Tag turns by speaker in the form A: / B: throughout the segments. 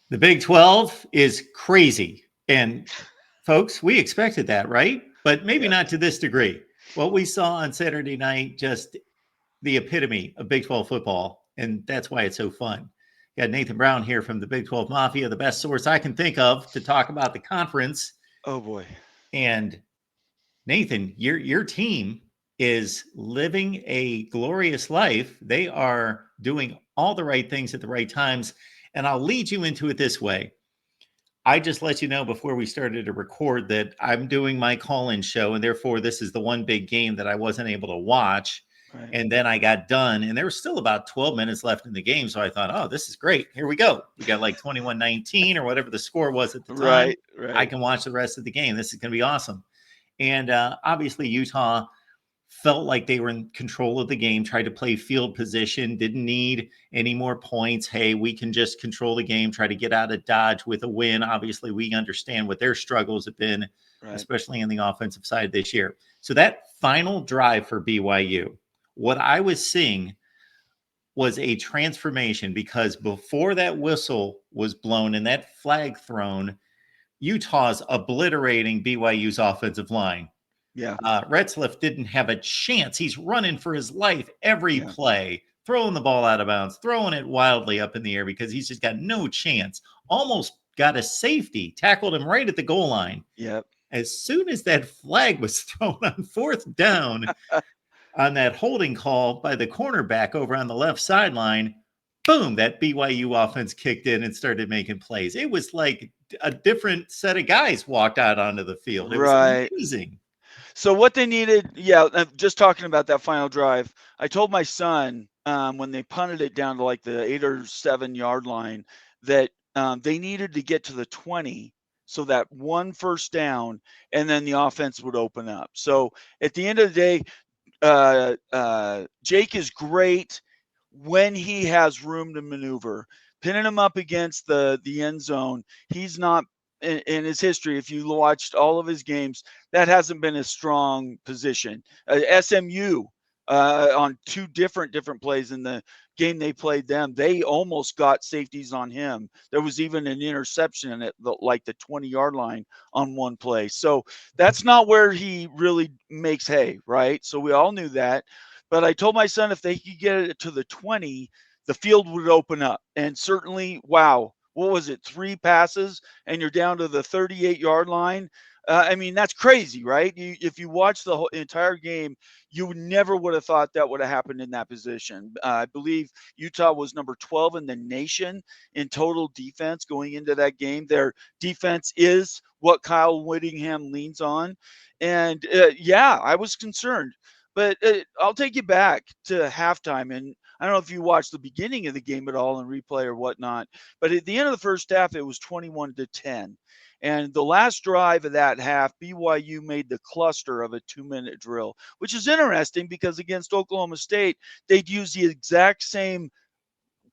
A: The Big 12 is crazy. And folks, we expected that, right? But maybe
B: Yeah.
A: not to this degree. What we saw on Saturday night, just the epitome of Big 12 football. And that's why it's so fun. Got Nathan Brown here from the Big 12 Mafia, the best source I can think of to talk about the conference.
B: Oh boy.
A: And Nathan, your team is living a glorious life. They are doing all the right things at the right times. And I'll lead you into it this way. I just let you know before we started to record that I'm doing my call-in show, and therefore this is the one big game that I wasn't able to watch.
B: Right.
A: And then I got done, and there was still about 12 minutes left in the game. So I thought, oh, this is great. Here we go. We got like 21-19 or whatever the score was at the time.
B: Right.
A: I
B: Right.
A: can watch the rest of the game. This is going to be awesome. And obviously, Utah felt like they were in control of the game, tried to play field position, didn't need any more points. Hey, we can just control the game, try to get out of Dodge with a win. Obviously, we understand what their struggles have been,
B: Right.
A: especially on the offensive side this year. So that final drive for BYU, what I was seeing was a transformation because before that whistle was blown and that flag thrown, Utah's obliterating BYU's offensive line.
B: Yeah.
A: Retzlaff didn't have a chance. He's running for his life every
B: Yeah.
A: play, throwing the ball out of bounds, throwing it wildly up in the air because he's just got no chance. Almost got a safety, tackled him right at the goal line.
B: Yep.
A: As soon as that flag was thrown on fourth down on that holding call by the cornerback over on the left sideline, boom, that BYU offense kicked in and started making plays. It was like a different set of guys walked out onto the field. It was
B: Right.
A: amazing.
B: So what they needed, yeah, just talking about that final drive, I told my son when they punted it down to like the 8 or 7 yard line that they needed to get to the 20 so that one first down and then the offense would open up. So at the end of the day, Jake is great when he has room to maneuver. Pinning him up against the end zone, he's not in his history. If you watched all of his games, that hasn't been a strong position. SMU on two different plays in the game they played them, they almost got safeties on him. There was even an interception at like the 20-yard line on one play. So that's not where he really makes hay, right? So we all knew that. But I told my son if they could get it to the 20, the field would open up. And certainly, wow, what was it, 3 passes and you're down to the 38-yard line? I mean, that's crazy, right? If you watch the whole entire game, you never would have thought that would have happened in that position. I believe Utah was number 12 in the nation in total defense going into that game. Their defense is what Kyle Whittingham leans on. And yeah, I was concerned. But I'll take you back to halftime. And I don't know if you watched the beginning of the game at all in replay or whatnot, but at the end of the first half, it was 21-10. And the last drive of that half, BYU made the cluster of a 2-minute drill, which is interesting because against Oklahoma State, they'd use the exact same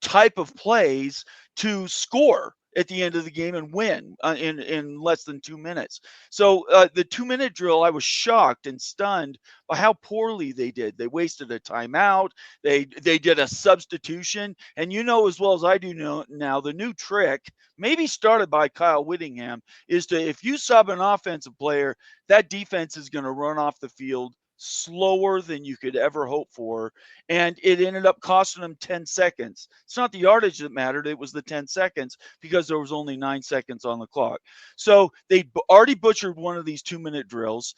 B: type of plays to score at the end of the game and win in less than 2 minutes. So the 2-minute drill, I was shocked and stunned by how poorly they did. They wasted a timeout. They did a substitution, and you know as well as I do know now, the new trick, maybe started by Kyle Whittingham, is to if you sub an offensive player, that defense is going to run off the field slower than you could ever hope for. And it ended up costing them 10 seconds. It's not the yardage that mattered. It was the 10 seconds because there was only 9 seconds on the clock. So they already butchered one of these 2-minute drills.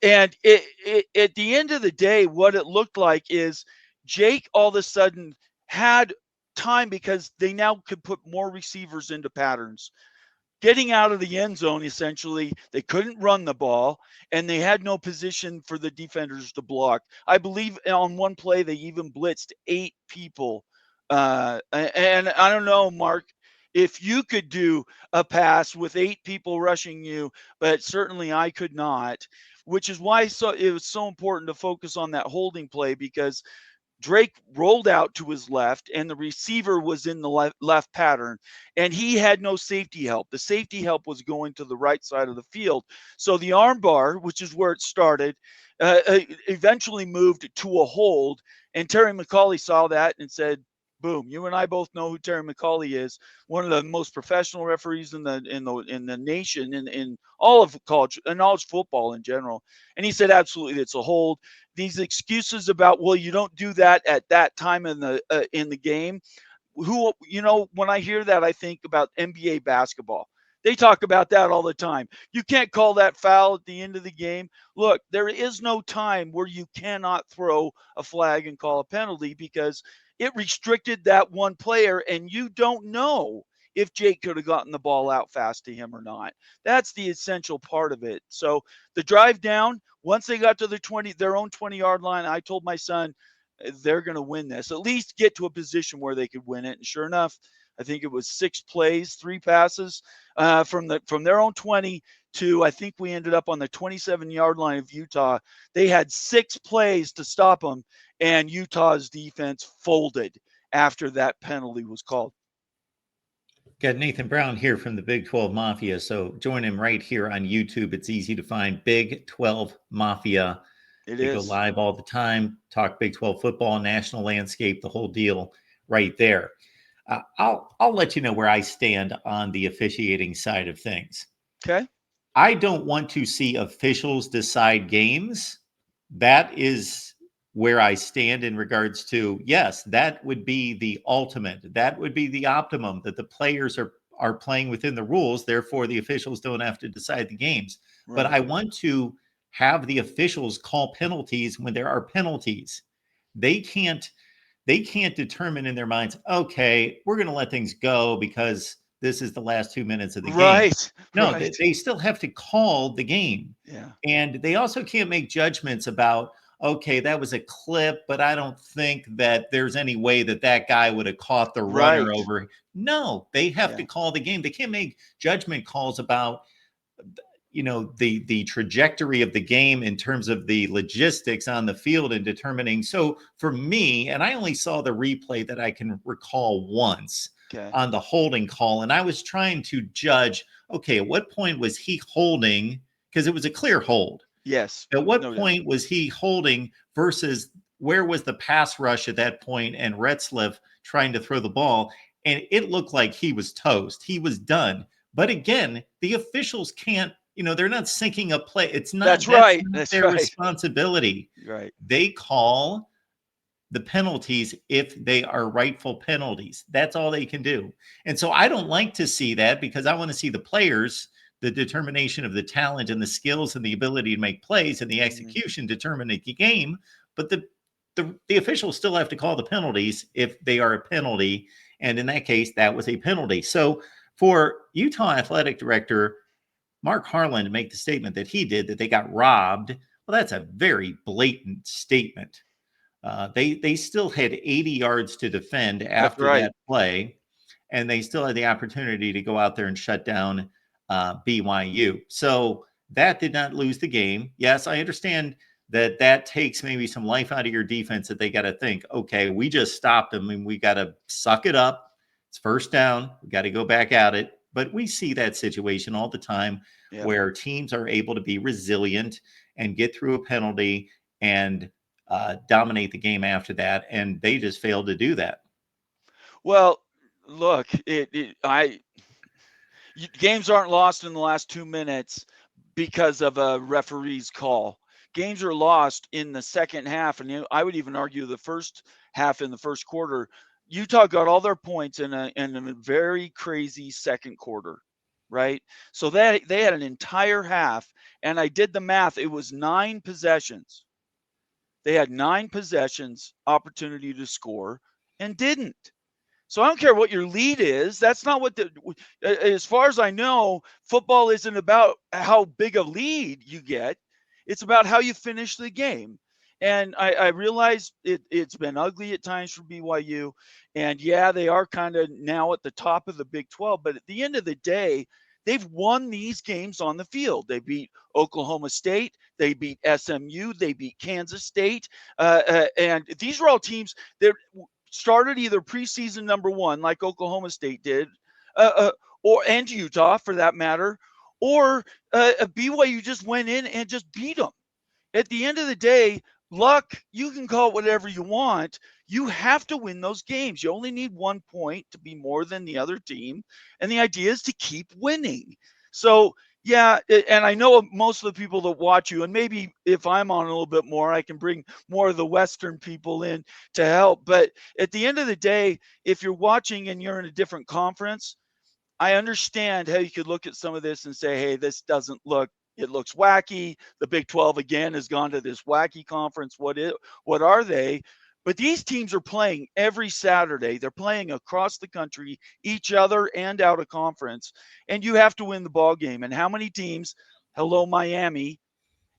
B: And at the end of the day, what it looked like is Jake all of a sudden had time because they now could put more receivers into patterns. Getting out of the end zone, essentially, they couldn't run the ball, and they had no position for the defenders to block. I believe on one play they even blitzed 8 people. And I don't know, Mark, if you could do a pass with 8 people rushing you, but certainly I could not. Which is why it was so important to focus on that holding play because Drake rolled out to his left, and the receiver was in the left pattern, and he had no safety help. The safety help was going to the right side of the field. So the arm bar, which is where it started, eventually moved to a hold, and Terry McCauley saw that and said, boom. You and I both know who Terry McCauley is, one of the most professional referees in the nation, in all of college and college football in general. And he said, absolutely, it's a hold. These excuses about, well, you don't do that at that time in the game. When I hear that, I think about NBA basketball. They talk about that all the time. You can't call that foul at the end of the game. Look, there is no time where you cannot throw a flag and call a penalty because it restricted that one player, and you don't know if Jake could have gotten the ball out fast to him or not. That's the essential part of it. So the drive down, once they got to their own 20-yard line, I told my son, they're going to win this, at least get to a position where they could win it. And sure enough, I think it was 6 plays, 3 passes from their own 20 to, I think we ended up on the 27-yard line of Utah. They had 6 plays to stop them, and Utah's defense folded after that penalty was called.
A: Got Nathan Brown here from the Big 12 Mafia. So join him right here on YouTube. It's easy to find Big 12 Mafia. They go live all the time, talk Big 12 football, national landscape, the whole deal right there. I'll let you know where I stand on the officiating side of things.
B: Okay.
A: I don't want to see officials decide games. That is where I stand in regards to, yes, that would be the ultimate. That would be the optimum, that the players are playing within the rules. Therefore, the officials don't have to decide the games. Right. But I want to have the officials call penalties when there are penalties. They can't determine in their minds, okay, we're going to let things go because this is the last 2 minutes of the game. No, right. They still have to call the game.
B: Yeah.
A: And they also can't make judgments about, okay, that was a clip, but I don't think that there's any way that guy would have caught the runner over. No, they have to call the game. They can't make judgment calls about, the trajectory of the game in terms of the logistics on the field and determining. So for me, and I only saw the replay that I can recall once on the holding call, and I was trying to judge, okay, at what point was he holding? Because it was a clear hold.
B: Yes.
A: At what point was he holding versus where was the pass rush at that point and Retzlaff trying to throw the ball? And it looked like he was toast. He was done. But again, the officials can't, they're not syncing a play. It's not
B: that's
A: their responsibility.
B: Right.
A: They call the penalties if they are rightful penalties. That's all they can do. And so I don't like to see that because I want to see the players, the determination of the talent and the skills and the ability to make plays and the execution determine the game. But the officials still have to call the penalties if they are a penalty. And in that case, that was a penalty. So for Utah Athletic Director Mark Harlan to make the statement that he did, that they got robbed, well, that's a very blatant statement. They still had 80 yards to defend after that play, and they still had the opportunity to go out there and shut down BYU. So that did not lose the game. Yes, I understand that takes maybe some life out of your defense, that they got to think, okay, we just stopped them and we got to suck it up. It's first down. We got to go back at it. But we see that situation all the time where teams are able to be resilient and get through a penalty and dominate the game after that. And they just failed to do that.
B: Well, look, games aren't lost in the last 2 minutes because of a referee's call. Games are lost in the second half, and I would even argue the first half in the first quarter. Utah got all their points in a very crazy second quarter, right? So they had an entire half, and I did the math. It was 9 possessions. They had 9 possessions, opportunity to score, and didn't. So I don't care what your lead is. That's not what as far as I know, football isn't about how big a lead you get. It's about how you finish the game. And I realize it's been ugly at times for BYU. And they are kind of now at the top of the Big 12. But at the end of the day, they've won these games on the field. They beat Oklahoma State. They beat SMU. They beat Kansas State. And these are all teams that started either preseason number 1, like Oklahoma State did, and Utah for that matter, or BYU just went in and just beat them. At the end of the day, luck, you can call it whatever you want. You have to win those games. You only need 1 point to be more than the other team. And the idea is to keep winning. So, yeah, and I know most of the people that watch you, and maybe if I'm on a little bit more, I can bring more of the Western people in to help. But at the end of the day, if you're watching and you're in a different conference, I understand how you could look at some of this and say, hey, this doesn't look, it looks wacky. The Big 12 again has gone to this wacky conference. What are they? But these teams are playing every Saturday. They're playing across the country, each other and out of conference. And you have to win the ball game. And how many teams, hello, Miami,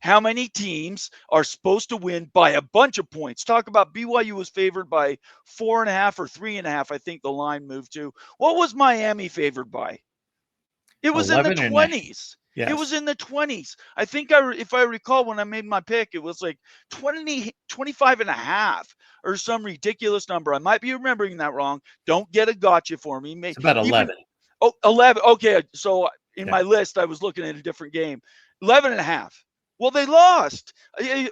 B: how many teams are supposed to win by a bunch of points? Talk about BYU was favored by 4.5 or 3.5. I think the line moved to. What was Miami favored by? It was in the
A: 11 and a,
B: 20s. It was
A: yes.
B: in the 20s. I think if I recall when I made my pick, it was like 25 and a half or some ridiculous number. I might be remembering that wrong. Don't get a gotcha for me.
A: It's about
B: Even
A: 11.
B: 11. Okay. So in
A: Yeah.
B: my list, I was looking at a different game. 11 and a half. Well, they lost.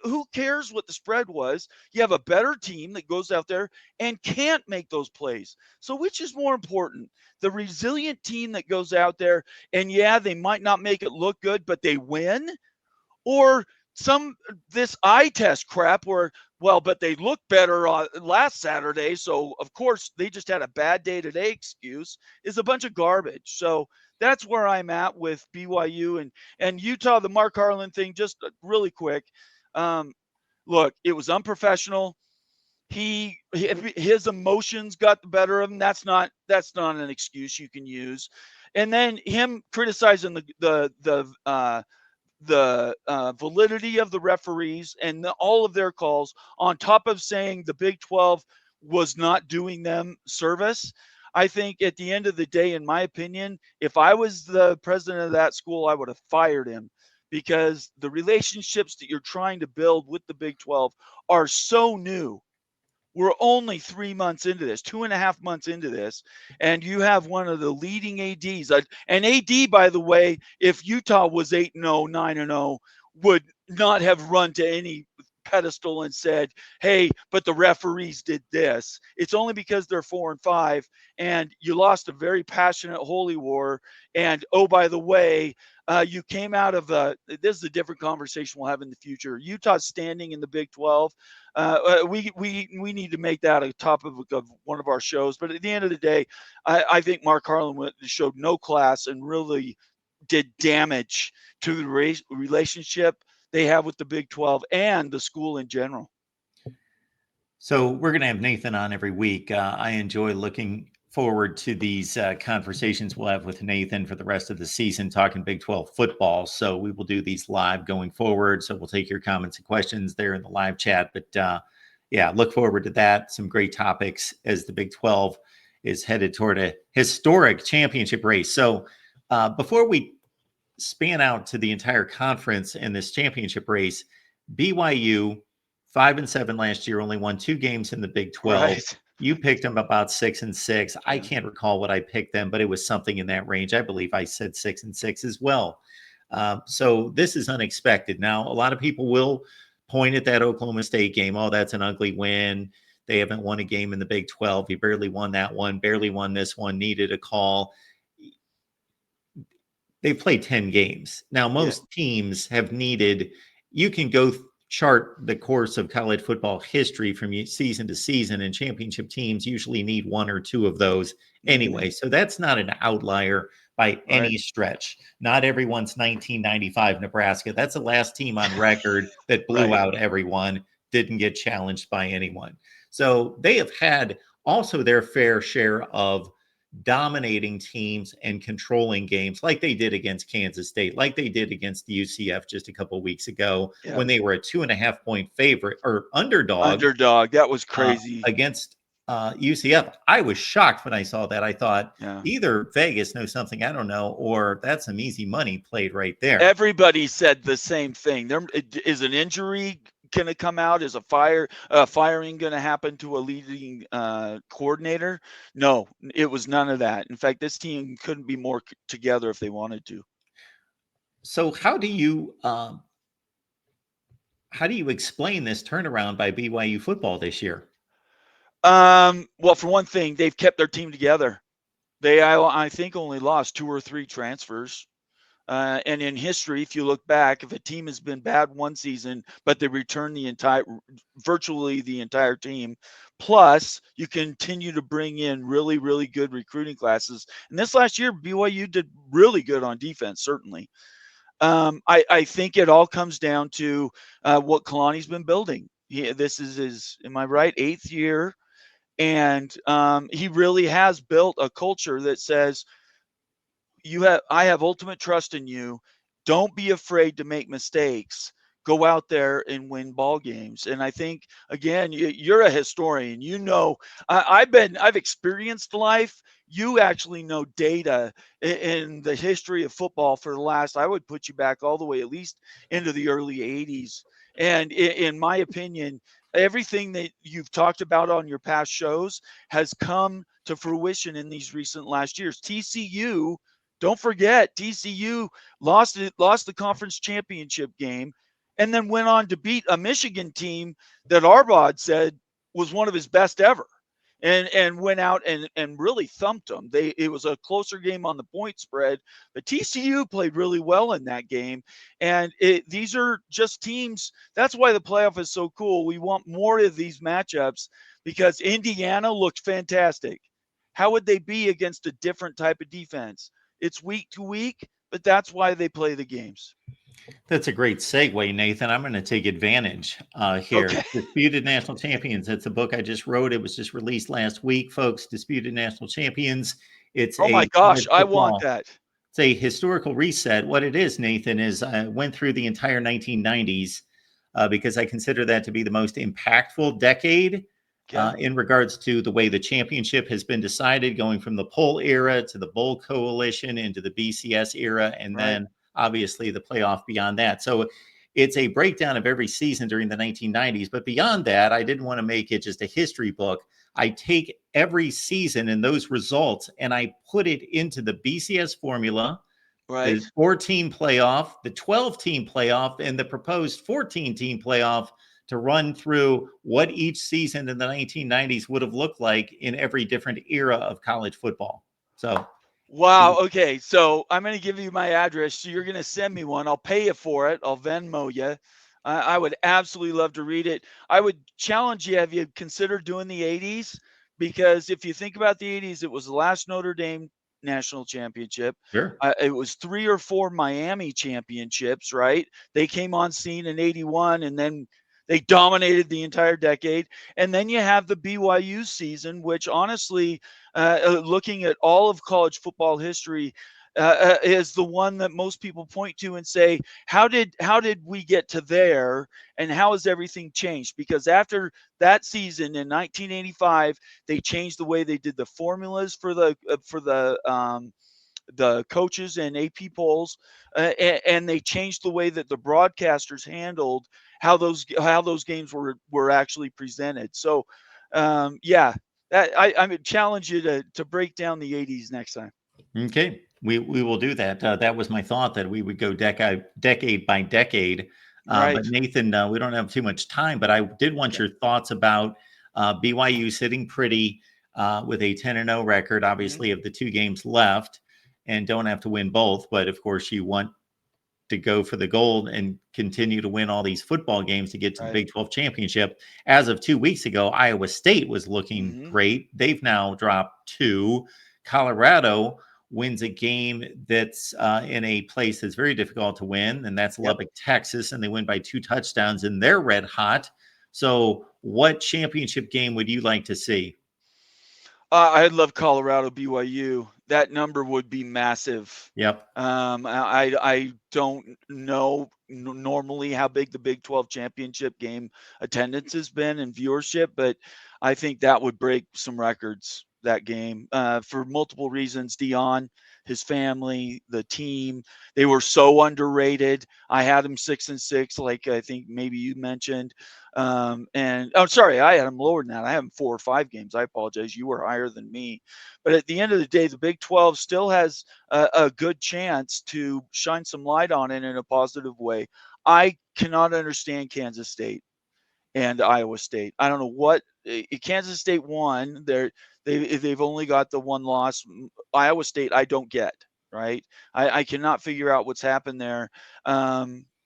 B: Who cares what the spread was? You have a better team that goes out there and can't make those plays. So which is more important? The resilient team that goes out there and yeah, they might not make it look good, but they win, or this eye test crap where, well, but they looked better last Saturday, so of course they just had a bad day today excuse is a bunch of garbage. So that's where I'm at with BYU and Utah. The Mark Harlan thing, just really quick. Look, it was unprofessional. His emotions got the better of him. That's not an excuse you can use. And then him criticizing the validity of the referees and all of their calls, on top of saying the Big 12 was not doing them service. I think at the end of the day, in my opinion, if I was the president of that school, I would have fired him, because the relationships that you're trying to build with the Big 12 are so new. We're only 3 months into this, 2.5 months into this, and you have one of the leading ADs. And AD, by the way, if Utah was 8-0, 9-0, would not have run to any pedestal and said, hey, but the referees did this. It's only because they're 4-5, and you lost a very passionate holy war. And oh, by the way, you came out of this is a different conversation we'll have in the future. Utah's standing in the Big 12. We need to make that a topic of one of our shows. But at the end of the day, I think Mark Harlan showed no class and really did damage to the relationship they have with the Big 12 and the school in general.
A: So we're going to have Nathan on every week. I enjoy looking forward to these conversations we'll have with Nathan for the rest of the season, talking Big 12 football. So we will do these live going forward. So we'll take your comments and questions there in the live chat. But yeah, look forward to that. Some great topics as the Big 12 is headed toward a historic championship race. So before we span out to the entire conference and this championship race, BYU 5-7 last year, only won 2 games in the Big 12.
B: Right.
A: You picked them about 6-6. I
B: Yeah.
A: can't recall what I picked them, but it was something in that range. I believe I said 6-6 as well. So this is unexpected. Now, a lot of people will point at that Oklahoma State game. Oh, that's an ugly win. They haven't won a game in the Big 12. You barely won that one, barely won this one, needed a call. They've played 10 games. Now, most teams have needed, you can go chart the course of college football history from season to season, and championship teams usually need 1 or 2 of those anyway. So that's not an outlier by any stretch. Not everyone's 1995 Nebraska. That's the last team on record that blew out everyone, didn't get challenged by anyone. So they have had also their fair share of dominating teams and controlling games, like they did against Kansas State, like they did against the UCF just a couple of weeks ago when they were a 2.5-point favorite or underdog.
B: That was crazy.
A: Against UCF. I was shocked when I saw that. I thought either Vegas knows something I don't know, or that's some easy money played right there.
B: Everybody said the same thing. There is an injury going to come out? Is a firing going to happen to a leading coordinator? No, it was none of that. In fact, this team couldn't be more together if they wanted to.
A: So how do you how do you explain this turnaround by BYU football this year?
B: Well, for one thing, they've kept their team together. I think, only lost 2 or 3 transfers. And in history, if you look back, if a team has been bad one season, but they return virtually the entire team, plus you continue to bring in really, really good recruiting classes. And this last year, BYU did really good on defense, certainly. I think it all comes down to what Kalani's been building. This is his, am I right, 8th year. And he really has built a culture that says, I have ultimate trust in you. Don't be afraid to make mistakes. Go out there and win ball games. And I think, again, you're a historian. I've experienced life. You actually know data in the history of football for the last, I would put you back all the way at least into the early 80s. And in my opinion, everything that you've talked about on your past shows has come to fruition in these recent last years. TCU, don't forget, TCU lost the conference championship game, and then went on to beat a Michigan team that Arbod said was one of his best ever, and went out and really thumped them. It was a closer game on the point spread, but TCU played really well in that game. And these are just teams. That's why the playoff is so cool. We want more of these matchups because Indiana looked fantastic. How would they be against a different type of defense? It's week to week, but that's why they play the games.
A: That's a great segue, Nathan. I'm going to take advantage here.
B: Okay.
A: Disputed National Champions. That's a book I just wrote. It was just released last week, folks. Disputed National Champions. It's
B: Oh
A: a
B: my gosh,
A: college
B: I want
A: football.
B: that.
A: It's a historical reset. What it is, Nathan, is I went through the entire 1990s because I consider that to be the most impactful decade
B: Yeah.
A: in regards to the way the championship has been decided, going from the poll era to the bowl coalition into the BCS era, and
B: Right.
A: then obviously the playoff beyond that. So it's a breakdown of every season during the 1990s. But beyond that, I didn't want to make it just a history book. I take every season and those results and I put it into the BCS formula,
B: Right.
A: the 14 playoff, the 12-team playoff, and the proposed 14-team playoff to run through what each season in the 1990s would have looked like in every different era of college football. So,
B: Wow. Okay. So I'm going to give you my address. So you're going to send me one. I'll pay you for it. I'll Venmo you. I would absolutely love to read it. I would challenge you. Have you considered doing the 80s? Because if you think about the 80s, it was the last Notre Dame national championship.
A: sure.
B: It was 3 or 4 Miami championships, right? They came on scene in 81 and then they dominated the entire decade. And then you have the BYU season, which honestly, looking at all of college football history, is the one that most people point to and say, how did we get to there, and how has everything changed? Because after that season in 1985, they changed the way they did the formulas for the coaches and AP polls, and they changed the way that the broadcasters handled how those games were actually presented. So, yeah, I would challenge you to break down the 80s next time.
A: Okay, we will do that. That was my thought that we would go decade by decade. But
B: Right.
A: Nathan, we don't have too much time. But I did want
B: Okay.
A: your thoughts about BYU sitting pretty with a 10-0 record,
B: Mhm.
A: obviously of the 2 games left, and don't have to win both. But of course, you want to go for the gold and continue to win all these football games to get to the
B: Right.
A: Big 12 championship. As of 2 weeks ago, Iowa State was looking
B: Mhm.
A: great. They've now dropped 2. Colorado wins a game that's in a place that's very difficult to win, and that's
B: Yep.
A: Lubbock, Texas, and they win by 2 touchdowns, and they're red hot. So, what championship game would you like to see?
B: I'd love Colorado BYU. That number would be massive.
A: Yep.
B: I don't know normally how big the Big 12 championship game attendance has been and viewership, but I think that would break some records, that game, for multiple reasons. Dion, his family, the team, they were so underrated. I had them 6-6, like I think maybe you mentioned. And oh, sorry, I had them lower than that. I have them 4 or 5 games. I apologize. You were higher than me. But at the end of the day, the Big 12 still has a good chance to shine some light on it in a positive way. I cannot understand Kansas State and Iowa State. I don't know what Kansas State won. They've only got the one loss. Iowa State, I don't get. Right, I cannot figure out what's happened there.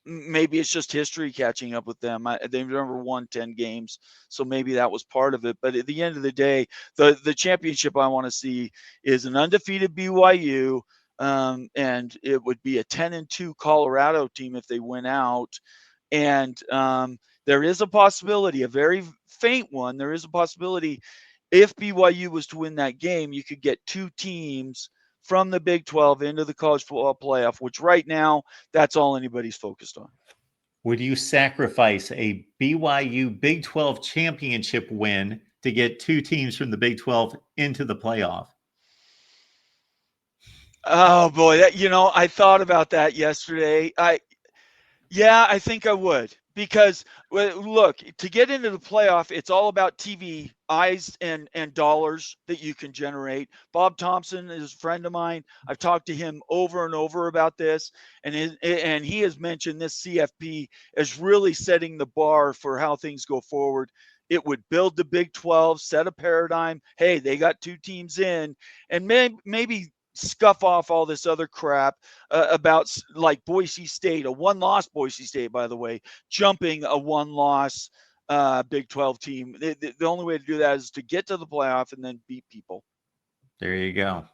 B: Maybe it's just history catching up with them. They've never won 10 games, so maybe that was part of it. But at the end of the day, the championship I want to see is an undefeated BYU, and it would be a 10-2 Colorado team if they win out. And there is a possibility, a very faint one, there is a possibility if BYU was to win that game, you could get two teams from the Big 12 into the college football playoff, which right now, that's all anybody's focused on.
A: Would you sacrifice a BYU Big 12 championship win to get two teams from the Big 12 into the playoff?
B: Oh boy, I thought about that yesterday. I think I would, because look, to get into the playoff, it's all about TV eyes and dollars that you can generate. Bob Thompson is a friend of mine. I've talked to him over and over about this, and he has mentioned this CFP as really setting the bar for how things go forward. It would build the Big 12, set a paradigm. Hey, they got two teams in, and maybe scuff off all this other crap about like Boise State, a one-loss Boise State, by the way, jumping a one-loss Big 12 team. The only way to do that is to get to the playoff and then beat people.
A: There you go.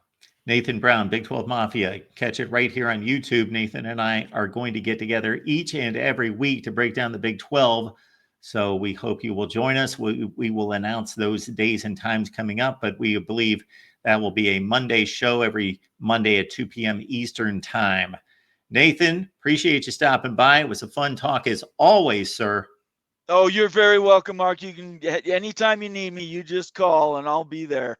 A: Nathan Brown, Big 12 Mafia. Catch it right here on YouTube. Nathan and I are going to get together each and every week to break down the Big 12. So we hope you will join us. We will announce those days and times coming up, but we believe that will be a Monday show every Monday at 2 p.m. Eastern time. Nathan, appreciate you stopping by. It was a fun talk as always, sir.
B: Oh, you're very welcome, Mark. You can, anytime you need me, you just call and I'll be there.